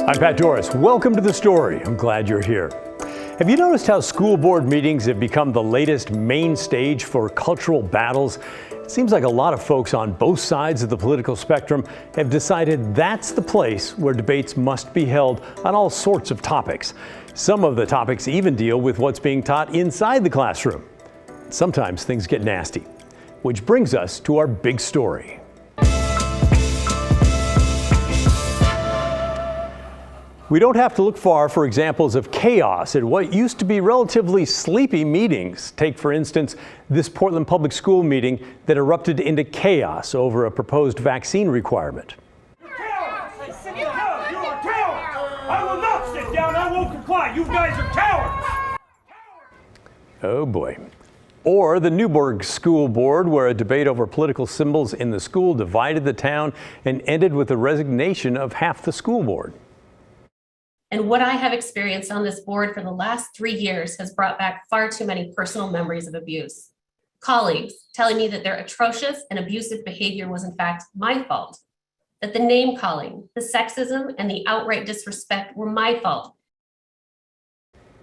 I'm Pat Doris. Welcome to The Story. I'm glad you're here. Have you noticed how school board meetings have become the latest main stage for cultural battles? It seems like a lot of folks on both sides of the political spectrum have decided that's the place where debates must be held on all sorts of topics. Some of the topics even deal with what's being taught inside the classroom. Sometimes things get nasty, which brings us to our big story. We don't have to look far for examples of chaos at what used to be relatively sleepy meetings. Take, for instance, this Portland Public School meeting that erupted into chaos over a proposed vaccine requirement. Cowards! Sit down! You are cowards! I will not sit down! I won't comply! You guys are cowards! Oh boy. Or the Newburgh School Board, where a debate over political symbols in the school divided the town and ended with the resignation of half the school board. And what I have experienced on this board for the last 3 years has brought back far too many personal memories of abuse. Colleagues telling me that their atrocious and abusive behavior was in fact my fault, that the name calling, the sexism, and the outright disrespect were my fault.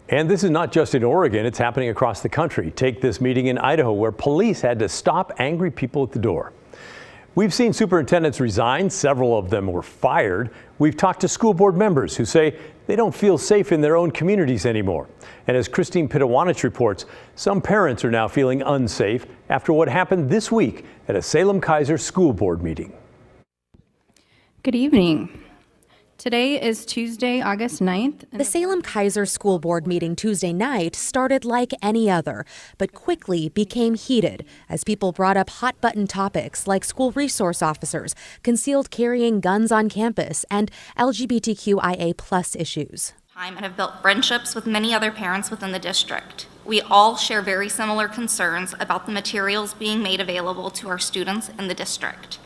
And this is not just in Oregon, it's happening across the country. Take this meeting in Idaho where police had to stop angry people at the door. We've seen superintendents resign, several of them were fired. We've talked to school board members who say they don't feel safe in their own communities anymore. And as Christine Pitawanich reports, some parents are now feeling unsafe after what happened this week at a Salem-Keizer school board meeting. Good evening. Today is Tuesday, August 9th. The Salem-Keizer school board meeting Tuesday night started like any other, but quickly became heated as people brought up hot-button topics like school resource officers, concealed carrying guns on campus, and LGBTQIA+ issues. And have built friendships with many other parents within the district. We all share very similar concerns about the materials being made available to our students in the district.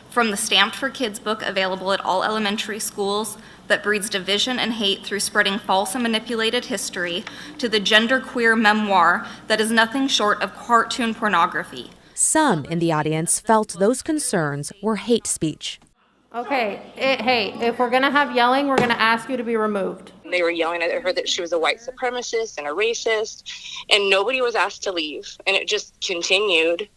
From the Stamped for Kids book available at all elementary schools that breeds division and hate through spreading false and manipulated history, to the genderqueer memoir that is nothing short of cartoon pornography. Some in the audience felt those concerns were hate speech. Okay, hey, if we're gonna have yelling, we're gonna ask you to be removed. They were yelling at her that she was a white supremacist and a racist, and nobody was asked to leave, and it just continued.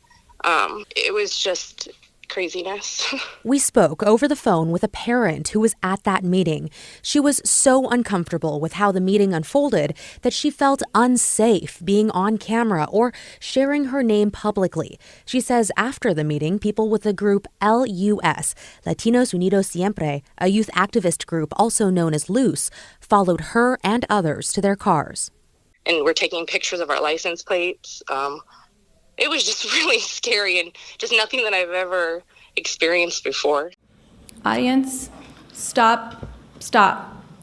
It was just craziness. We spoke over the phone with a parent who was at that meeting. She was so uncomfortable with how the meeting unfolded that she felt unsafe being on camera or sharing her name publicly. She says after the meeting, people with the group LUS, Latinos Unidos Siempre, a youth activist group also known as LUS, followed her and others to their cars. And we're taking pictures of our license plates. It was just really scary and just nothing that I've ever experienced before. Audience, stop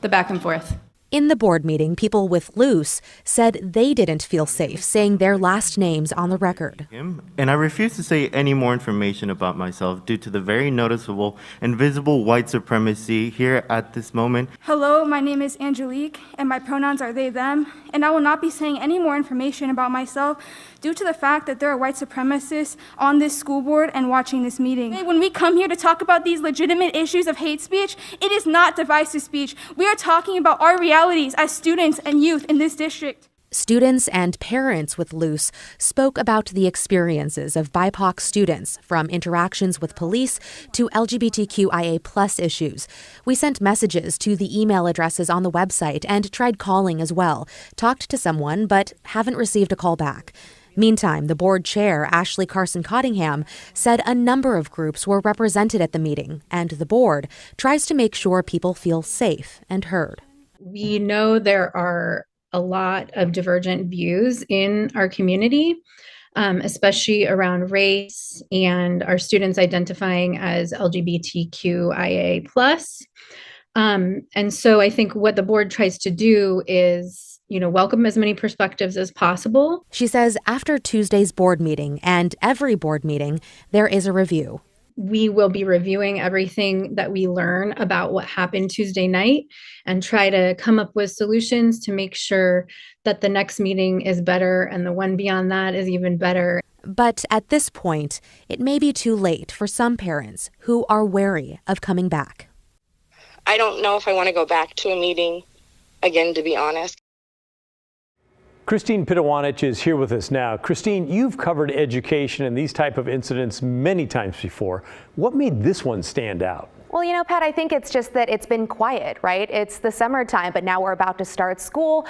the back and forth. In the board meeting, people with LUS said they didn't feel safe saying their last names on the record. And I refuse to say any more information about myself due to the very noticeable and visible white supremacy here at this moment. Hello, my name is Angelique, and my pronouns are they, them, and I will not be saying any more information about myself due to the fact that there are white supremacists on this school board and watching this meeting. When we come here to talk about these legitimate issues of hate speech, it is not divisive speech. We are talking about our realities as students and youth in this district. Students and parents with LUS spoke about the experiences of BIPOC students, from interactions with police to LGBTQIA+ issues. We sent messages to the email addresses on the website and tried calling as well, talked to someone, but haven't received a call back. Meantime, the board chair, Ashley Carson-Cottingham, said a number of groups were represented at the meeting, and the board tries to make sure people feel safe and heard. We know there are a lot of divergent views in our community, especially around race and our students identifying as LGBTQIA+. And so I think what the board tries to do is, welcome as many perspectives as possible. She says after Tuesday's board meeting and every board meeting, there is a review. We will be reviewing everything that we learn about what happened Tuesday night and try to come up with solutions to make sure that the next meeting is better and the one beyond that is even better. But at this point, it may be too late for some parents who are wary of coming back. I don't know if I want to go back to a meeting again, to be honest. Christine Pitawanich is here with us now. Christine, you've covered education and these type of incidents many times before. What made this one stand out? Well, you know, Pat, I think it's just that it's been quiet, right? It's the summertime, but now we're about to start school.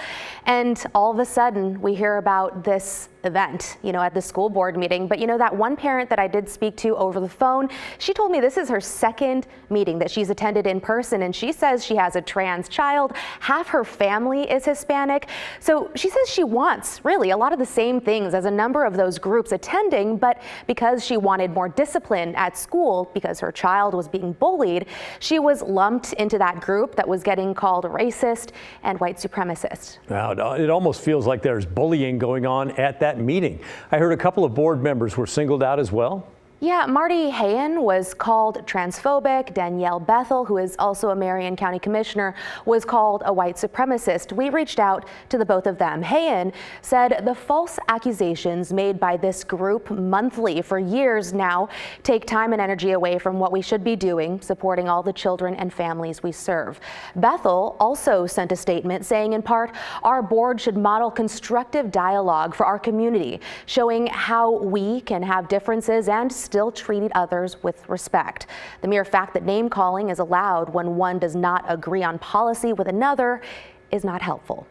And all of a sudden we hear about this event, you know, at the school board meeting. But you know, that one parent that I did speak to over the phone, she told me this is her second meeting that she's attended in person. And she says she has a trans child. Half her family is Hispanic. So she says she wants really a lot of the same things as a number of those groups attending. But because she wanted more discipline at school because her child was being bullied, she was lumped into that group that was getting called racist and white supremacist. Wow, it almost feels like there's bullying going on at that meeting. I heard a couple of board members were singled out as well. Yeah, Marty Hayen was called transphobic. Danielle Bethel, who is also a Marion County Commissioner, was called a white supremacist. We reached out to the both of them. Hayen said the false accusations made by this group monthly for years now take time and energy away from what we should be doing, supporting all the children and families we serve. Bethel also sent a statement saying, in part, our board should model constructive dialogue for our community, showing how we can have differences and still treated others with respect. The mere fact that name calling is allowed when one does not agree on policy with another is not helpful.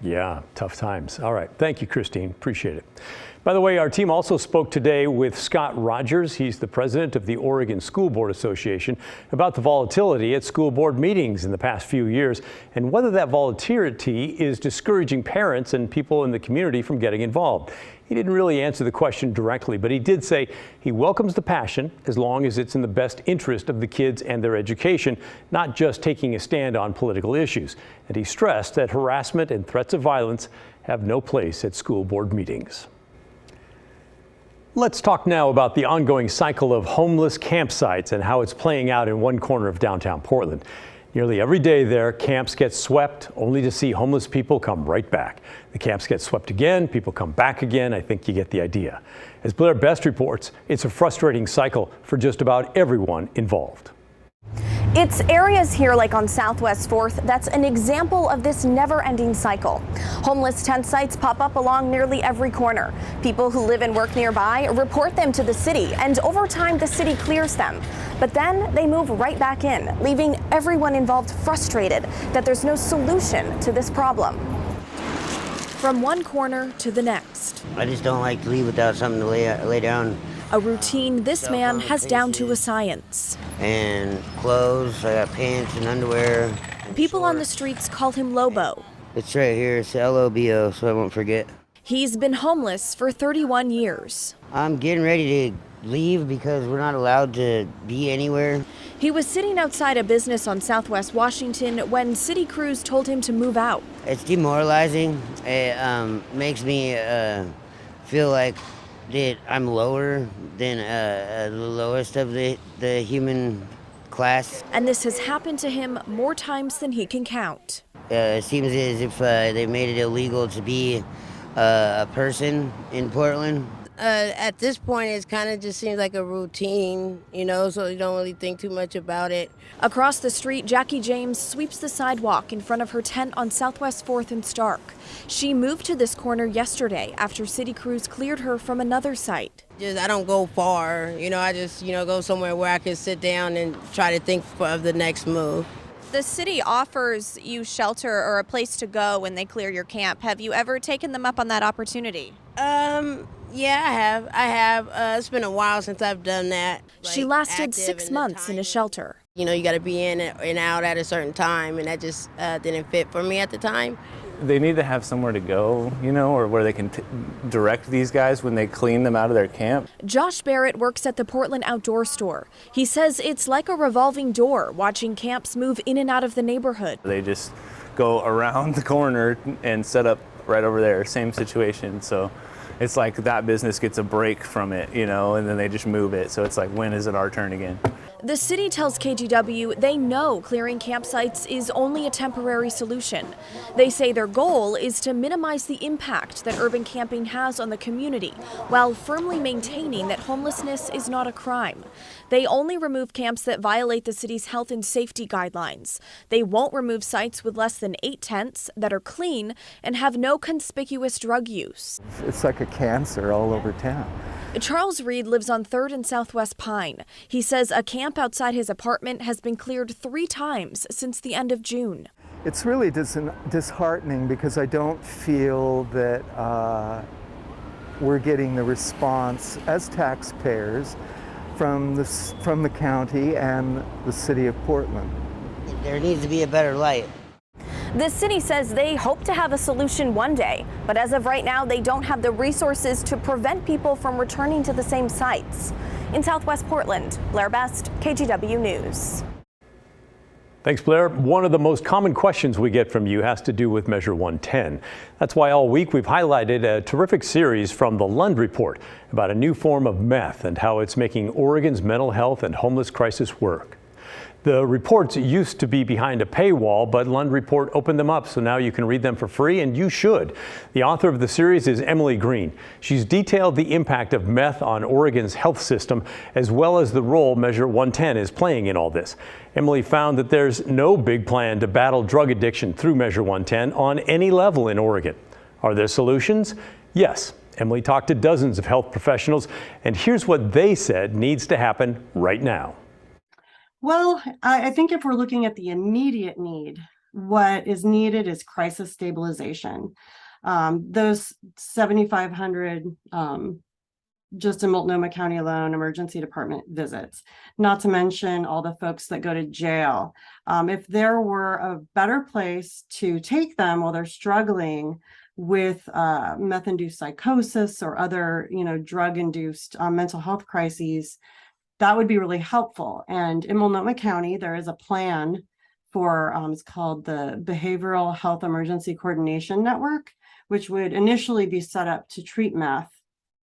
Yeah, tough times. All right. Thank you, Christine. Appreciate it. By the way, our team also spoke today with Scott Rogers. He's the president of the Oregon School Board Association about the volatility at school board meetings in the past few years and whether that volatility is discouraging parents and people in the community from getting involved. He didn't really answer the question directly, but he did say he welcomes the passion as long as it's in the best interest of the kids and their education, not just taking a stand on political issues. And he stressed that harassment and threats of violence have no place at school board meetings. Let's talk now about the ongoing cycle of homeless campsites and how it's playing out in one corner of downtown Portland. Nearly every day there, camps get swept only to see homeless people come right back. The camps get swept again, people come back again. I think you get the idea. As Blair Best reports, it's a frustrating cycle for just about everyone involved. It's areas here like on Southwest 4th that's an example of this never-ending cycle. Homeless tent sites pop up along nearly every corner. People who live and work nearby report them to the city, and over time the city clears them. But then they move right back in, leaving everyone involved frustrated that there's no solution to this problem. From one corner to the next. I just don't like to leave without something to lay down. A routine this man has down to a science. And clothes, I got pants and underwear. People on the streets call him Lobo. It's right here, it's L-O-B-O, so I won't forget. He's been homeless for 31 years. I'm getting ready to leave because we're not allowed to be anywhere. He was sitting outside a business on Southwest Washington when city crews told him to move out. It's demoralizing. It makes me feel like that I'm lower than the lowest of the human class. And this has happened to him more times than he can count. It seems as if they made it illegal to be a person in Portland. At this point, it kind of just seems like a routine, you know, so you don't really think too much about it. Across the street, Jackie James sweeps the sidewalk in front of her tent on Southwest 4th and Stark. She moved to this corner yesterday after city crews cleared her from another site. I don't go far, you know, I just, go somewhere where I can sit down and try to think of the next move. The city offers you shelter or a place to go when they clear your camp. Have you ever taken them up on that opportunity? Yeah, I have. It's been a while since I've done that. She lasted 6 months in a shelter. You know, you got to be in and out at a certain time, and that just didn't fit for me at the time. They need to have somewhere to go, or where they can direct these guys when they clean them out of their camp. Josh Barrett works at the Portland Outdoor Store. He says it's like a revolving door, watching camps move in and out of the neighborhood. They just go around the corner and set up right over there, same situation. So it's like that business gets a break from it, and then they just move it. So it's like, when is it our turn again? The city tells KGW they know clearing campsites is only a temporary solution. They say their goal is to minimize the impact that urban camping has on the community while firmly maintaining that homelessness is not a crime. They only remove camps that violate the city's health and safety guidelines. They won't remove sites with less than 8 tents that are clean and have no conspicuous drug use. It's like a cancer all over town. Charles Reed lives on 3rd and Southwest Pine. He says a camp outside his apartment has been cleared 3 times since the end of June. It's really disheartening because I don't feel that we're getting the response as taxpayers from the county and the city of Portland. There needs to be a better light. The city says they hope to have a solution one day, but as of right now, they don't have the resources to prevent people from returning to the same sites. In Southwest Portland, Blair Best, KGW News. Thanks, Blair. One of the most common questions we get from you has to do with Measure 110. That's why all week we've highlighted a terrific series from the Lund Report about a new form of meth and how it's making Oregon's mental health and homeless crisis work. The reports used to be behind a paywall, but Lund Report opened them up, so now you can read them for free, and you should. The author of the series is Emily Green. She's detailed the impact of meth on Oregon's health system, as well as the role Measure 110 is playing in all this. Emily found that there's no big plan to battle drug addiction through Measure 110 on any level in Oregon. Are there solutions? Yes. Emily talked to dozens of health professionals, and here's what they said needs to happen right now. Well, I think if we're looking at the immediate need, what is needed is crisis stabilization. Those 7,500 just in Multnomah County alone, emergency department visits, not to mention all the folks that go to jail. If there were a better place to take them while they're struggling with meth-induced psychosis or other, drug-induced mental health crises, that would be really helpful. And in Multnomah County, there is a plan for, it's called the Behavioral Health Emergency Coordination Network, which would initially be set up to treat meth.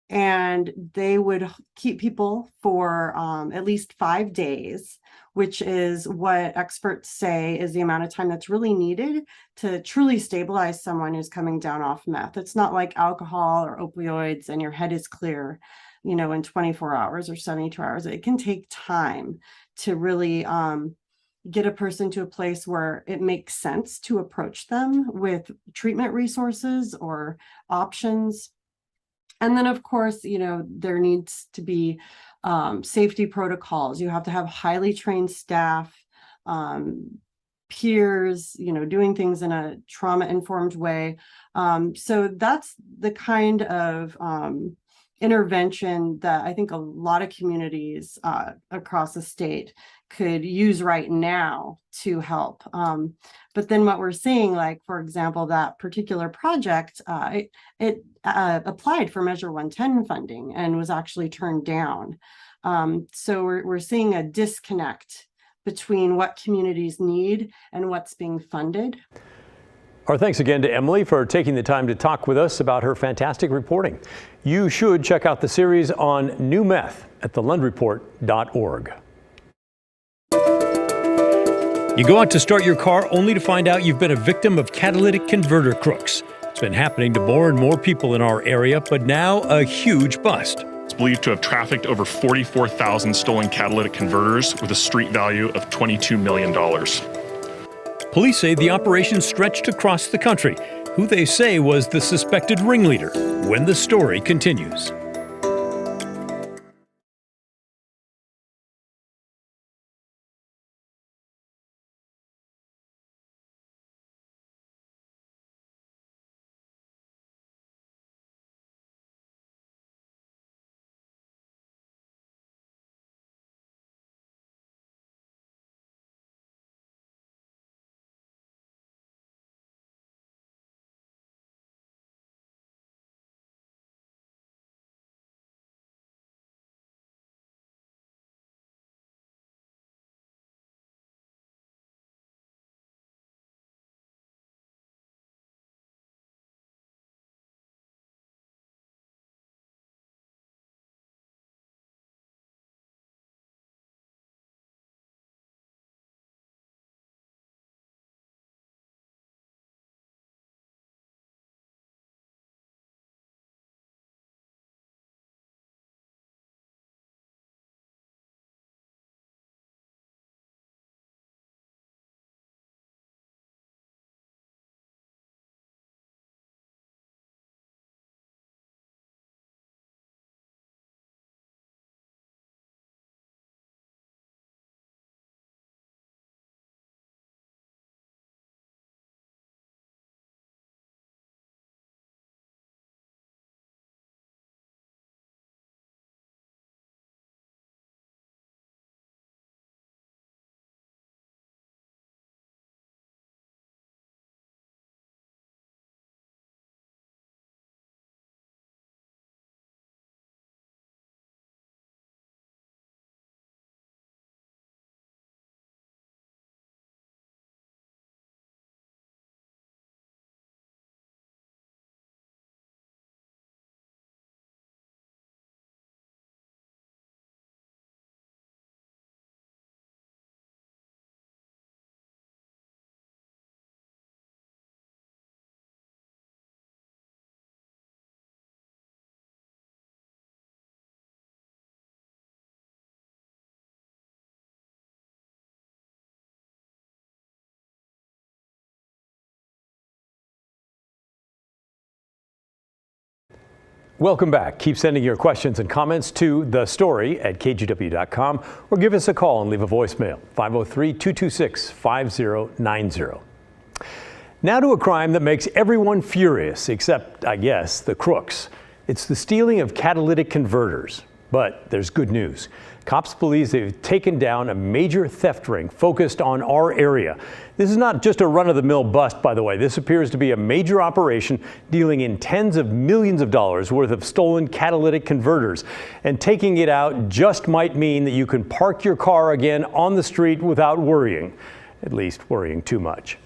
And they would keep people for at least 5 days, which is what experts say is the amount of time that's really needed to truly stabilize someone who's coming down off meth. It's not like alcohol or opioids and your head is clear, in 24 hours or 72 hours. It can take time to really get a person to a place where it makes sense to approach them with treatment resources or options. And then, of course, there needs to be safety protocols. You have to have highly trained staff, peers, doing things in a trauma-informed way. So that's the kind of intervention that I think a lot of communities across the state could use right now to help. But then what we're seeing, like, for example, that particular project, it applied for Measure 110 funding and was actually turned down. So we're seeing a disconnect between what communities need and what's being funded. Our thanks again to Emily for taking the time to talk with us about her fantastic reporting. You should check out the series on new meth at thelundreport.org. You go out to start your car only to find out you've been a victim of catalytic converter crooks. It's been happening to more and more people in our area, but now a huge bust. It's believed to have trafficked over 44,000 stolen catalytic converters with a street value of $22 million. Police say the operation stretched across the country. Who they say was the suspected ringleader. When the story continues. Welcome back. Keep sending your questions and comments to thestory@kgw.com or give us a call and leave a voicemail, 503-226-5090. Now to a crime that makes everyone furious, except, I guess, the crooks. It's the stealing of catalytic converters. But there's good news. Cops believe they've taken down a major theft ring focused on our area. This is not just a run-of-the-mill bust, by the way. This appears to be a major operation dealing in tens of millions of dollars worth of stolen catalytic converters. And taking it out just might mean that you can park your car again on the street without worrying, at least worrying too much.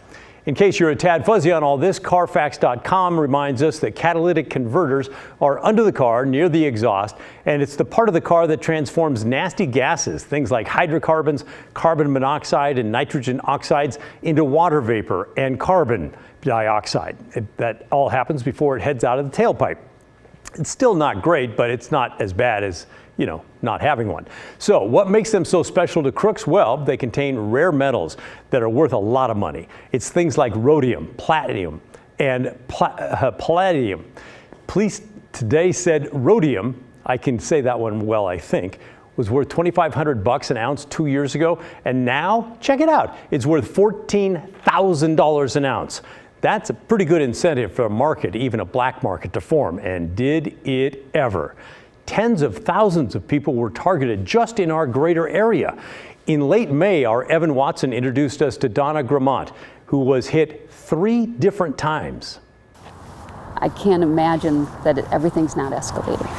In case you're a tad fuzzy on all this, Carfax.com reminds us that catalytic converters are under the car near the exhaust, and it's the part of the car that transforms nasty gases, things like hydrocarbons, carbon monoxide, and nitrogen oxides into water vapor and carbon dioxide. That all happens before it heads out of the tailpipe. It's still not great, but it's not as bad as, not having one. So what makes them so special to crooks? Well, they contain rare metals that are worth a lot of money. It's things like rhodium, platinum, and palladium. Police today said rhodium, I can say that one well, I think, was worth $2,500 an ounce 2 years ago. And now, check it out, it's worth $14,000 an ounce. That's a pretty good incentive for a market, even a black market, to form. And did it ever? Tens of thousands of people were targeted just in our greater area. In late May, our Evan Watson introduced us to Donna Gramont, who was hit 3 different times. I can't imagine that everything's not escalating.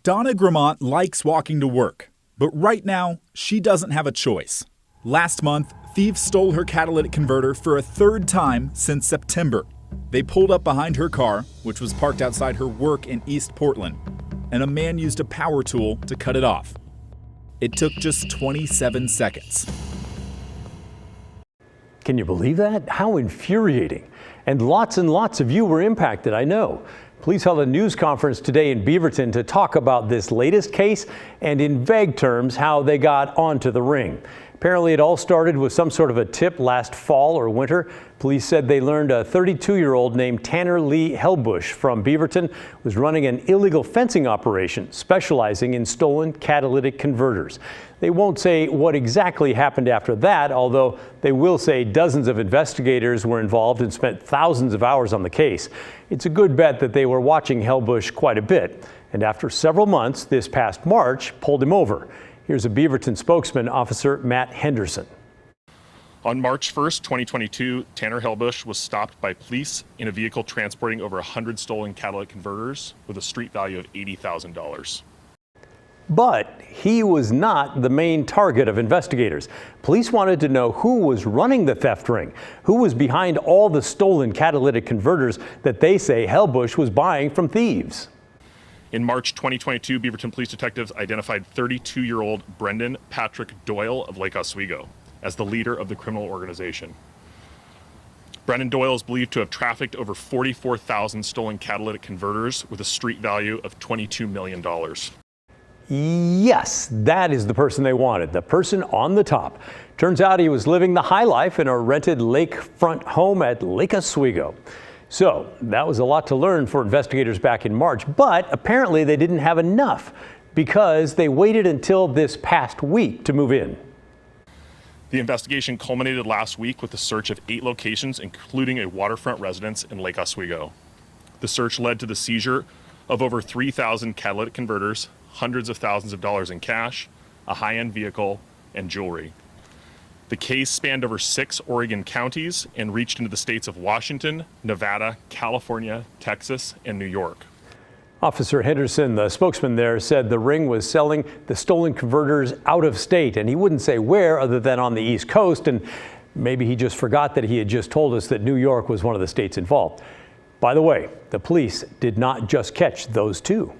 Donna Gramont likes walking to work, but right now, she doesn't have a choice. Last month, thieves stole her catalytic converter for a 3rd time since September. They pulled up behind her car, which was parked outside her work in East Portland, and a man used a power tool to cut it off. It took just 27 seconds. Can you believe that? How infuriating. And lots of you were impacted, I know. Police held a news conference today in Beaverton to talk about this latest case and in vague terms how they got onto the ring. Apparently it all started with some sort of a tip last fall or winter. Police said they learned a 32-year-old named Tanner Lee Helbush from Beaverton was running an illegal fencing operation specializing in stolen catalytic converters. They won't say what exactly happened after that, although they will say dozens of investigators were involved and spent thousands of hours on the case. It's a good bet that they were watching Helbush quite a bit, and after several months this past March pulled him over. Here's a Beaverton spokesman, Officer Matt Henderson. On March 1st, 2022, Tanner Helbush was stopped by police in a vehicle transporting over 100 stolen catalytic converters with a street value of $80,000. But he was not the main target of investigators. Police wanted to know who was running the theft ring, who was behind all the stolen catalytic converters that they say Helbush was buying from thieves. In March 2022, Beaverton police detectives identified 32-year-old Brendan Patrick Doyle of Lake Oswego as the leader of the criminal organization. Brendan Doyle is believed to have trafficked over 44,000 stolen catalytic converters with a street value of $22 million. Yes, that is the person they wanted, the person on the top. Turns out he was living the high life in a rented lakefront home at Lake Oswego. So that was a lot to learn for investigators back in March, but apparently they didn't have enough because they waited until this past week to move in. The investigation culminated last week with the search of 8 locations, including a waterfront residence in Lake Oswego. The search led to the seizure of over 3,000 catalytic converters, hundreds of thousands of dollars in cash, a high-end vehicle, and jewelry. The case spanned over 6 Oregon counties and reached into the states of Washington, Nevada, California, Texas, and New York. Officer Henderson, the spokesman there, said the ring was selling the stolen converters out of state, and he wouldn't say where other than on the East Coast, and maybe he just forgot that he had just told us that New York was one of the states involved. By the way, the police did not just catch those 2.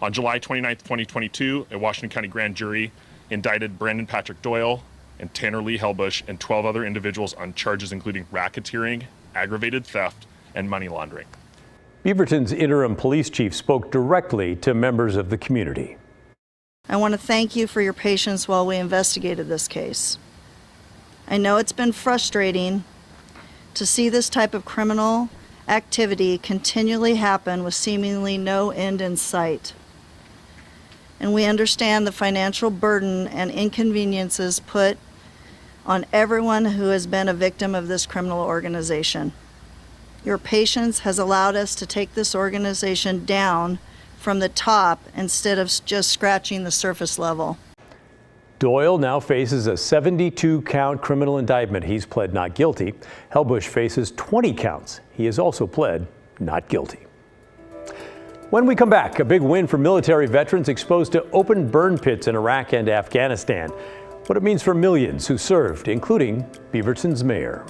On July 29, 2022, a Washington County grand jury indicted Brendan Patrick Doyle and Tanner Lee Helbush and 12 other individuals on charges including racketeering, aggravated theft, and money laundering. Beaverton's interim police chief spoke directly to members of the community. I want to thank you for your patience while we investigated this case. I know it's been frustrating to see this type of criminal activity continually happen with seemingly no end in sight. And we understand the financial burden and inconveniences put on everyone who has been a victim of this criminal organization. Your patience has allowed us to take this organization down from the top instead of just scratching the surface level. Doyle now faces a 72-count criminal indictment. He's pled not guilty. Helbush faces 20 counts. He has also pled not guilty. When we come back, a big win for military veterans exposed to open burn pits in Iraq and Afghanistan. What it means for millions who served, including Beaverton's mayor.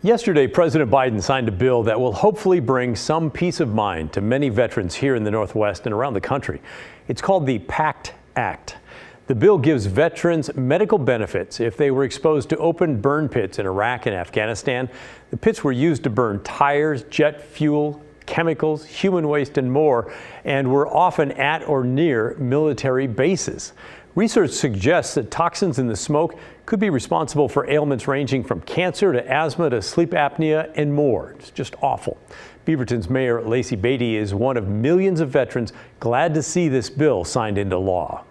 Yesterday, President Biden signed a bill that will hopefully bring some peace of mind to many veterans here in the Northwest and around the country. It's called the PACT Act. The bill gives veterans medical benefits if they were exposed to open burn pits in Iraq and Afghanistan. The pits were used to burn tires, jet fuel, chemicals, human waste, and more, and were often at or near military bases. Research suggests that toxins in the smoke could be responsible for ailments ranging from cancer to asthma to sleep apnea and more. It's just awful. Beaverton's Mayor Lacey Beatty is one of millions of veterans glad to see this bill signed into law.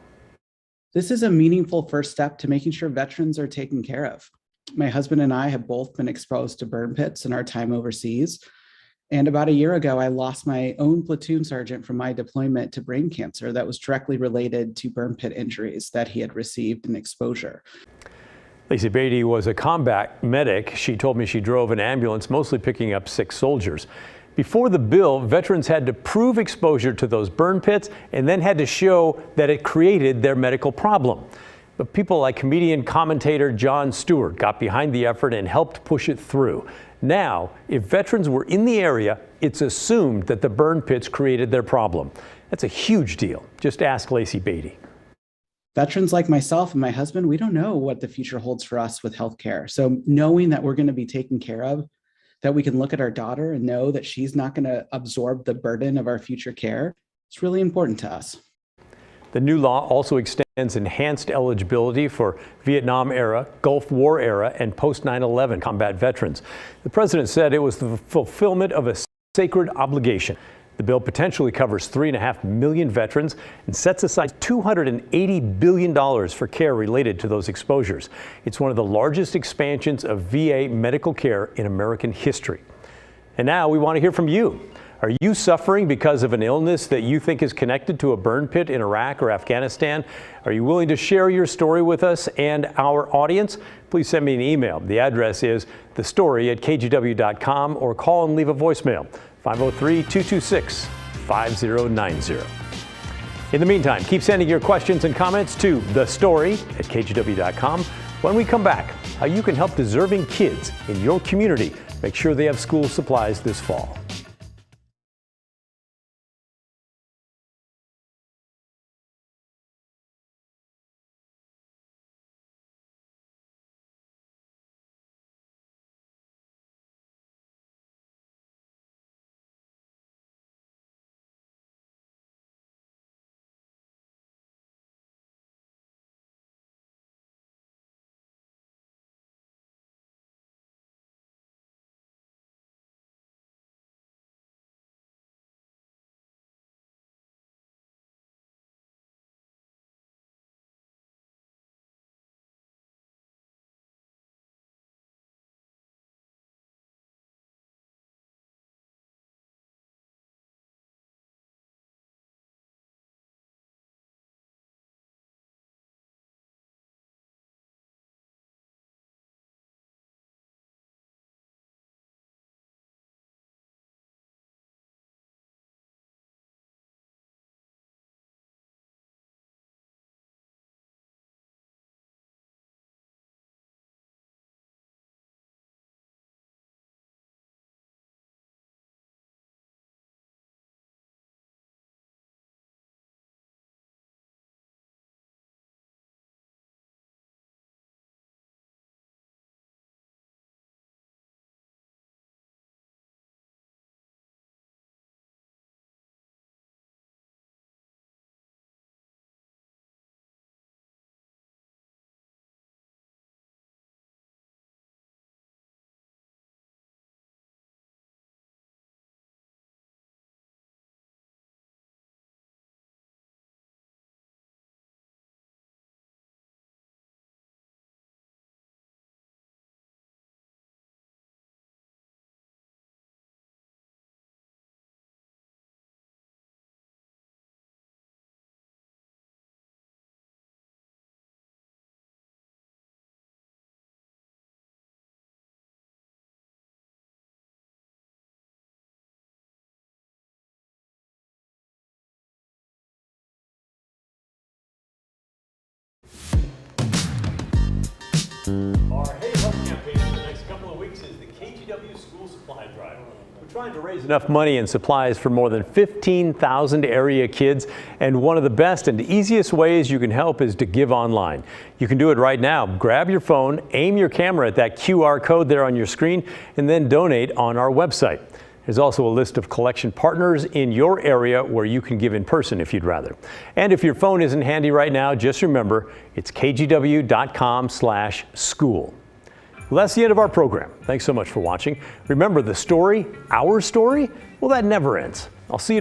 This is a meaningful first step to making sure veterans are taken care of. My husband and I have both been exposed to burn pits in our time overseas. And about a year ago, I lost my own platoon sergeant from my deployment to brain cancer that was directly related to burn pit injuries that he had received in exposure. Lacey Beatty was a combat medic. She told me she drove an ambulance, mostly picking up sick soldiers. Before the bill, veterans had to prove exposure to those burn pits and then had to show that it created their medical problem. But people like comedian commentator Jon Stewart got behind the effort and helped push it through. Now, if veterans were in the area, it's assumed that the burn pits created their problem. That's a huge deal. Just ask Lacey Beatty. Veterans like myself and my husband, we don't know what the future holds for us with healthcare. So knowing that we're going to be taken care of, that we can look at our daughter and know that she's not going to absorb the burden of our future care, it's really important to us. The new law also extends enhanced eligibility for Vietnam-era, Gulf War-era, and post-9/11 combat veterans. The president said it was the fulfillment of a sacred obligation. The bill potentially covers 3.5 million veterans and sets aside $280 billion for care related to those exposures. It's one of the largest expansions of VA medical care in American history. And now we want to hear from you. Are you suffering because of an illness that you think is connected to a burn pit in Iraq or Afghanistan? Are you willing to share your story with us and our audience? Please send me an email. The address is thestory@kgw.com or call and leave a voicemail, 503-226-5090. In the meantime, keep sending your questions and comments to thestory@kgw.com. When we come back, how you can help deserving kids in your community make sure they have school supplies this fall. Our Hey Help campaign for the next couple of weeks is the KGW School Supply Drive. We're trying to raise enough money and supplies for more than 15,000 area kids, and one of the best and easiest ways you can help is to give online. You can do it right now. Grab your phone, aim your camera at that QR code there on your screen, and then donate on our website. There's also a list of collection partners in your area where you can give in person if you'd rather. And if your phone isn't handy right now, just remember it's kgw.com/school. Well, that's the end of our program. Thanks so much for watching. Remember, the story, our story, well, that never ends. I'll see you